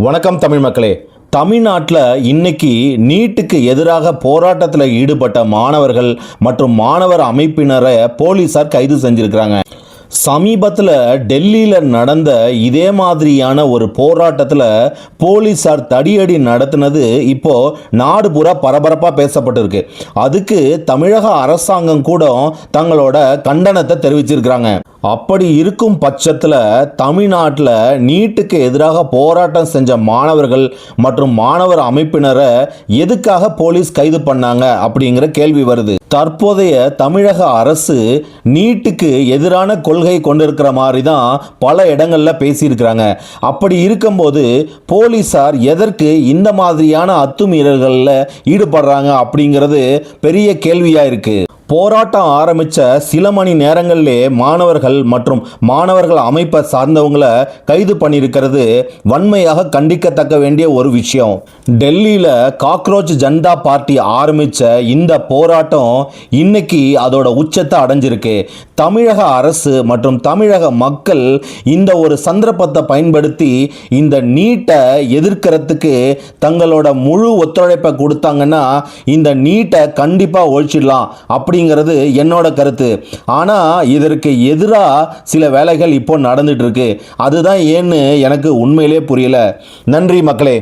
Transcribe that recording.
வணக்கம் தமிழ் மக்களே. தமிழ்நாட்டில் இன்னைக்கு நீட்டுக்கு எதிராக போராட்டத்தில் ஈடுபட்ட மாணவர்கள் மற்றும் மாணவர் அமைப்பினரை போலீஸார் கைது செஞ்சிருக்கிறாங்க. சமீபத்தில் டெல்லியில் நடந்த இதே மாதிரியான ஒரு போராட்டத்தில் போலீஸார் தடியடி நடத்தினது இப்போ நாடு பூரா பரபரப்பாக பேசப்பட்டிருக்கு. அதுக்கு தமிழக அரசாங்கம் கூட தங்களோட கண்டனத்தை தெரிவிச்சிருக்கிறாங்க. அப்படி இருக்கும் பட்சத்தில் தமிழ்நாட்டில் நீட்டுக்கு எதிராக போராட்டம் செஞ்ச மாணவர்கள் மற்றும் மாணவர் அமைப்பினரை எதுக்காக போலீஸ் கைது பண்ணாங்க அப்படிங்கிற கேள்வி வருது. தற்போதைய தமிழக அரசு நீட்டுக்கு எதிரான கொள்கை கொண்டிருக்கிற மாதிரி தான் பல இடங்களில் பேசியிருக்கிறாங்க. அப்படி இருக்கும்போது போலீஸார் எதற்கு இந்த மாதிரியான அத்துமீறல்களில் ஈடுபடுறாங்க அப்படிங்கிறது பெரிய கேள்வியாக இருக்குது. போராட்டம் ஆரம்பித்த சில மணி நேரங்களிலே மாணவர்கள் மற்றும் மாணவர்கள் அமைப்பை சார்ந்தவங்களை கைது பண்ணியிருக்கிறது வன்மையாக கண்டிக்கத்தக்க வேண்டிய ஒரு விஷயம். டெல்லியில் காக்ரோச் ஜனதா பார்ட்டி ஆரம்பித்த இந்த போராட்டம் இன்னைக்கு அதோட உச்சத்தை அடைஞ்சிருக்கு. தமிழக அரசு மற்றும் தமிழக மக்கள் இந்த ஒரு சந்தர்ப்பத்தை பயன்படுத்தி இந்த நீட்டை எதிர்க்கிறதுக்கு தங்களோட முழு ஒத்துழைப்பை கொடுத்தாங்கன்னா இந்த நீட்டை கண்டிப்பாக ஒழிச்சிடலாம் அப்படிங்கிறது என்னோட கருத்து. ஆனால் இதற்கு எதிராக சில வேலைகள் இப்போ நடந்துட்டு இருக்கு. அதுதான் ஏன்னு எனக்கு உண்மையிலே புரியல. நன்றி மக்களே.